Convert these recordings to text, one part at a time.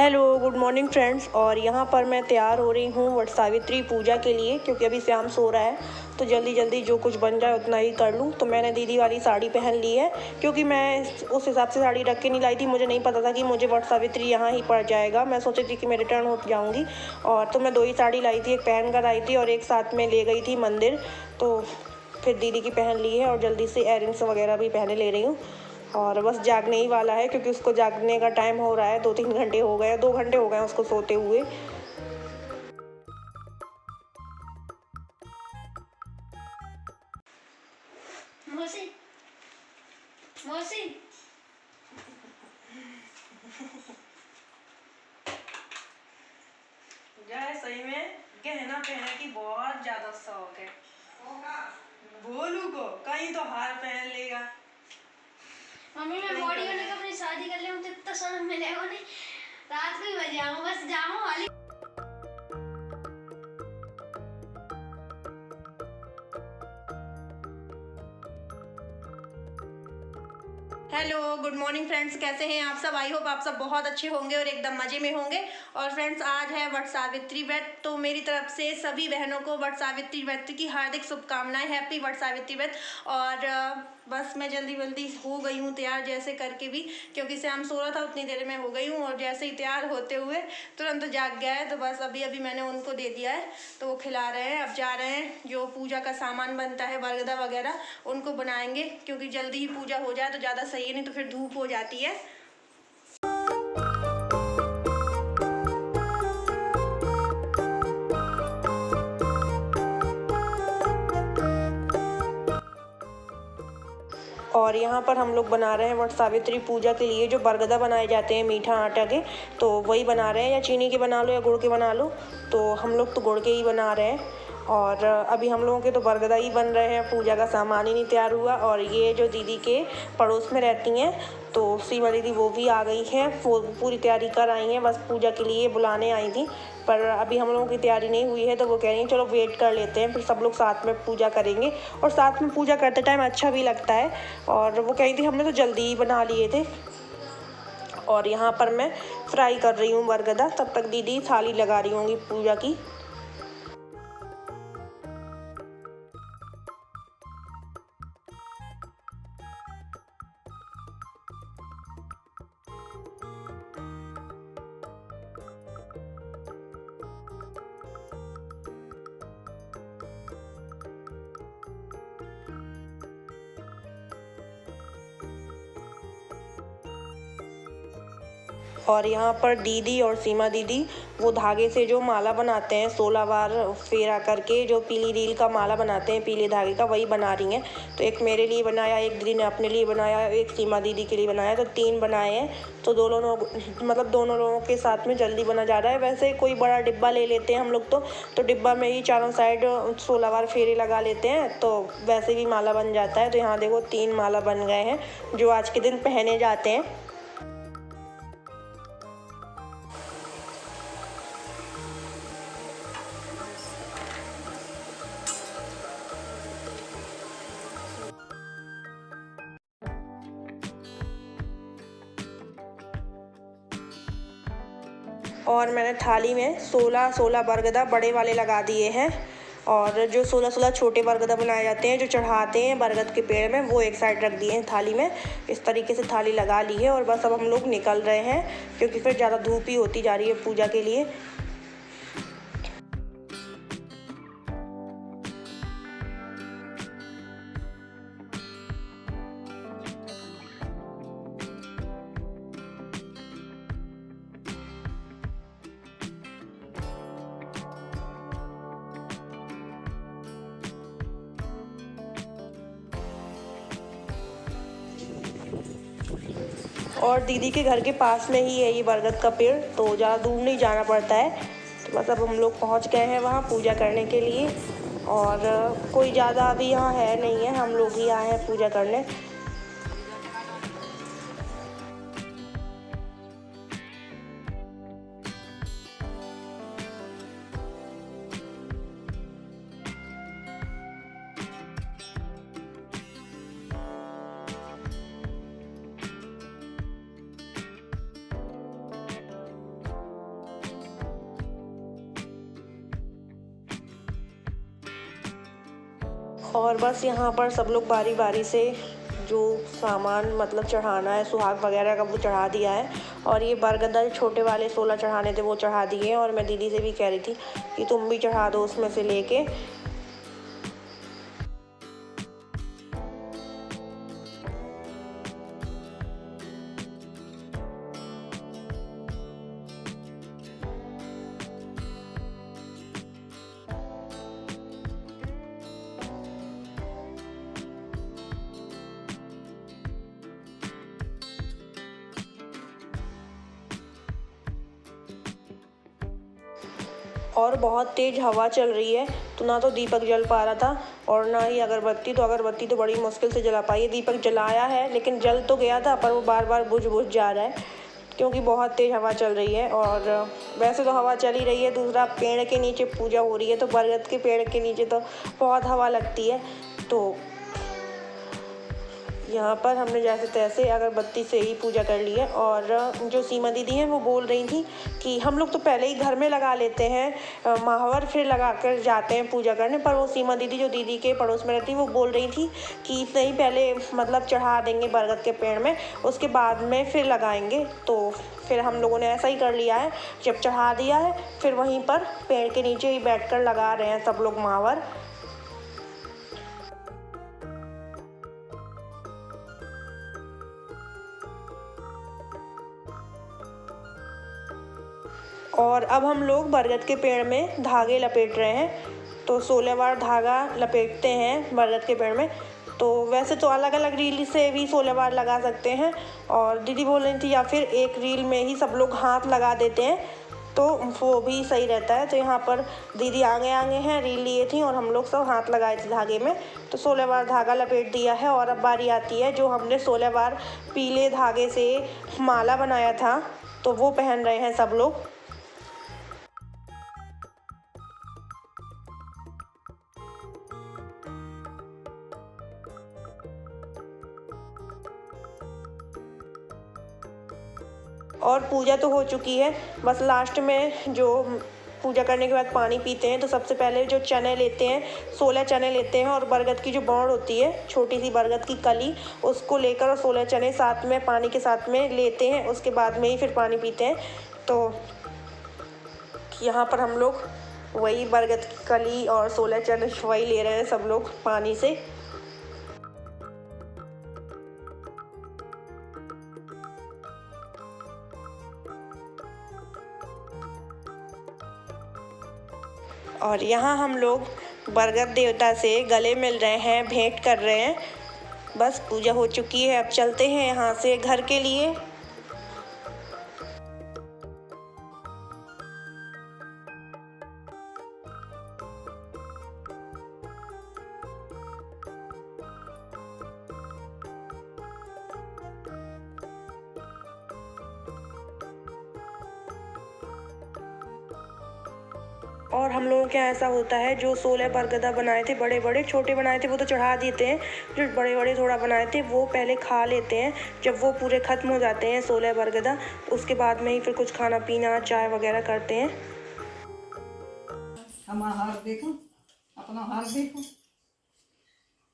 Hello good morning friends. और यहाँ पर मैं तैयार हो रही हूँ वट सावित्री पूजा के लिए, क्योंकि अभी श्याम सो रहा है तो जल्दी जल्दी जो कुछ बन जाए उतना ही कर लूँ। तो मैंने दीदी वाली साड़ी पहन ली है, क्योंकि मैं उस हिसाब से साड़ी रख के नहीं लाई थी। मुझे नहीं पता था कि मुझे वट सावित्री यहाँ ही पड़ जाएगा। मैं सोची थी कि मैं रिटर्न हो जाऊँगी, और तो मैं 2 ही साड़ी लाई थी, एक पहन कर आई थी और एक साथ में ले गई थी मंदिर। तो फिर दीदी की पहन ली है और जल्दी से एयरिंग्स वगैरह भी पहने ले रही हूँ। और बस जागने ही वाला है, क्योंकि उसको जागने का टाइम हो रहा है। 2-3 घंटे हो गए, 2 घंटे हो गए उसको सोते हुए। मौसी मौसी जाए सही में गहना पहनने की बहुत ज्यादा शौक है। भोलू को कहीं तो हार पहन लेगा। मम्मी मैं बॉडी होने का अपनी शादी कर ले, मुझे इतना शर्म मिलेगा नहीं। रात को ही बज जाऊँ, बस जाऊँ वाली। हेलो गुड मॉर्निंग फ्रेंड्स, कैसे हैं आप सब? आई होप आप सब बहुत अच्छे होंगे और एकदम मज़े में होंगे। और फ्रेंड्स, आज है वट सावित्री व्रत, तो मेरी तरफ से सभी बहनों को वट सावित्री व्रत की हार्दिक शुभकामनाएं। हैप्पी वट सावित्री व्रत। और बस मैं जल्दी जल्दी हो गई हूँ तैयार जैसे करके भी, क्योंकि श्याम सो रहा था, उतनी देर में हो गई हूँ। और जैसे ही तैयार होते हुए तुरंत जाग गया है, तो बस अभी अभी मैंने उनको दे दिया है, तो वो खिला रहे हैं। अब जा रहे हैं, जो पूजा का सामान बनता है बरगदा वगैरह उनको बनाएंगे, क्योंकि जल्दी ही पूजा हो जाए तो ज़्यादा सही है, नहीं तो फिर धूप हो जाती है। और यहाँ पर हम लोग बना रहे हैं वट सावित्री पूजा के लिए जो बरगदा बनाए जाते हैं मीठा आटा के, तो वही बना रहे हैं। या चीनी के बना लो या गुड़ के बना लो, तो हम लोग तो गुड़ के ही बना रहे हैं। और अभी हम लोगों के तो बरगदा ही बन रहे हैं, पूजा का सामान ही नहीं तैयार हुआ। और ये जो दीदी के पड़ोस में रहती हैं, तो सीमा दीदी, वो भी आ गई हैं, वो पूरी तैयारी कर आई हैं, बस पूजा के लिए बुलाने आई थी। पर अभी हम लोगों की तैयारी नहीं हुई है, तो वो कह रही हैं चलो वेट कर लेते हैं, फिर सब लोग साथ में पूजा करेंगे। और साथ में पूजा करते टाइम अच्छा भी लगता है। और वो कह रही थी हमने तो जल्दी ही बना लिए थे। और यहाँ पर मैं फ्राई कर रही हूँ बरगदा, तब तक दीदी थाली लगा रही होंगी पूजा की। और यहाँ पर दीदी और सीमा दीदी वो धागे से जो माला बनाते हैं, 16 बार फेरा करके जो पीली रील का माला बनाते हैं, पीले धागे का, वही बना रही हैं। तो एक मेरे लिए बनाया, एक दीदी ने अपने लिए बनाया, एक सीमा दीदी के लिए बनाया, तो 3 बनाए हैं। तो दोनों लोगों के साथ में जल्दी बना जा रहा है। वैसे कोई बड़ा डिब्बा ले लेते हैं हम लोग तो डिब्बा में ही चारों साइड 16 बार फेरे लगा लेते हैं, तो वैसे भी माला बन जाता है। तो यहाँ देखो 3 माला बन गए हैं, जो आज के दिन पहने जाते हैं। और मैंने थाली में 16 बरगदा बड़े वाले लगा दिए हैं। और जो 16 छोटे बरगदा बनाए जाते हैं, जो चढ़ाते हैं बरगद के पेड़ में, वो एक साइड रख दिए हैं थाली में। इस तरीके से थाली लगा ली है। और बस अब हम लोग निकल रहे हैं, क्योंकि फिर ज़्यादा धूप ही होती जा रही है पूजा के लिए। और दीदी के घर के पास में ही है ये बरगद का पेड़, तो ज़्यादा दूर नहीं जाना पड़ता है। तो बस अब हम लोग पहुंच गए हैं वहाँ पूजा करने के लिए। और कोई ज़्यादा अभी यहाँ है नहीं है, हम लोग ही आए हैं पूजा करने। और बस यहाँ पर सब लोग बारी बारी से जो सामान मतलब चढ़ाना है सुहाग वगैरह का वो चढ़ा दिया है। और ये बरगदा जो छोटे वाले 16 चढ़ाने थे वो चढ़ा दिए। और मैं दीदी से भी कह रही थी कि तुम भी चढ़ा दो उसमें से लेके। और बहुत तेज़ हवा चल रही है तो ना तो दीपक जल पा रहा था और ना ही अगरबत्ती। तो अगरबत्ती तो बड़ी मुश्किल से जला पाई है। दीपक जलाया है लेकिन जल तो गया था पर वो बार बार बुझ जा रहा है क्योंकि बहुत तेज़ हवा चल रही है। और वैसे तो हवा चल ही रही है। दूसरा पेड़ के नीचे पूजा हो रही है तो बरगद के पेड़ के नीचे तो बहुत हवा लगती है। तो यहाँ पर हमने जैसे तैसे अगरबत्ती से ही पूजा कर ली है। और जो सीमा दीदी हैं वो बोल रही थी कि हम लोग तो पहले ही घर में लगा लेते हैं महावर, फिर लगा कर जाते हैं पूजा करने। पर वो सीमा दीदी जो दीदी के पड़ोस में रहती वो बोल रही थी कि नहीं पहले मतलब चढ़ा देंगे बरगद के पेड़ में, उसके बाद में फिर लगाएंगे। तो फिर हम लोगों ने ऐसा ही कर लिया है। जब चढ़ा दिया है फिर वहीं पर पेड़ के नीचे ही बैठ कर लगा रहे हैं सब लोग महावर। और अब हम लोग बरगद के पेड़ में धागे लपेट रहे हैं। तो 16 बार धागा लपेटते हैं बरगद के पेड़ में। तो वैसे तो अलग अलग रील से भी 16 बार लगा सकते हैं। और दीदी बोल रही थी या फिर एक रील में ही सब लोग हाथ लगा देते हैं तो वो भी सही रहता है। तो यहाँ पर दीदी आगे आगे हैं, रील लिए थी और हम लोग सब हाथ लगाए थे धागे में। तो 16 बार धागा लपेट दिया है। और अब बारी आती है जो हमने 16 बार पीले धागे से माला बनाया था तो वो पहन रहे हैं सब लोग। और पूजा तो हो चुकी है। बस लास्ट में जो पूजा करने के बाद पानी पीते हैं तो सबसे पहले जो चने लेते हैं 16 चने लेते हैं और बरगद की जो बौड़ होती है छोटी सी बरगद की कली उसको लेकर और 16 चने साथ में पानी के साथ में लेते हैं। उसके बाद में ही फिर पानी पीते हैं। तो यहाँ पर हम लोग वही बरगद की कली और 16 चने वही ले रहे हैं सब लोग पानी से। और यहाँ हम लोग बरगद देवता से गले मिल रहे हैं, भेंट कर रहे हैं। बस पूजा हो चुकी है, अब चलते हैं यहाँ से घर के लिए। और हम लोगों के यहाँ ऐसा होता है जो 16 बरगदा बनाए थे, बड़े बड़े, छोटे बनाए थे वो तो चढ़ा देते हैं। जो बड़े बड़े थोड़ा बनाए थे वो पहले खा लेते हैं। जब वो पूरे ख़त्म हो जाते हैं 16 बरगदा उसके बाद में ही फिर कुछ खाना पीना चाय वगैरह करते हैं। हमारा हाथ देखो, अपना हाथ देखो,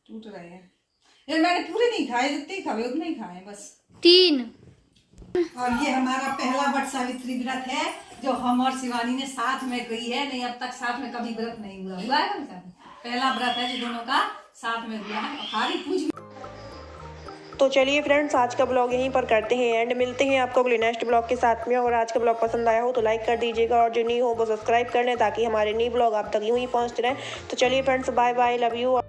टूट रहे हैं। यार मैंने पूरे नहीं खाए, जितने खाए उतने ही खाए बस 3। और ये हमारा पहला वट सावित्री व्रत है जो हम और शिवानी ने साथ में की है। नहीं अब तक साथ में कभी व्रत नहीं हुआ है। पहला व्रत है जो दोनों का साथ में हुआ है। खाली कुछ। तो चलिए फ्रेंड्स आज का ब्लॉग यहीं पर करते हैं एंड मिलते हैं आपको अगले नेक्स्ट ब्लॉग के साथ में। और आज का ब्लॉग पसंद आया हो तो लाइक कर दीजिएगा और जो न्यू हो वो सब्सक्राइब कर लें ताकि हमारे न्यू ब्लॉग आप तक यूँ ही पहुँचते रहें। तो चलिए friends bye bye, love you.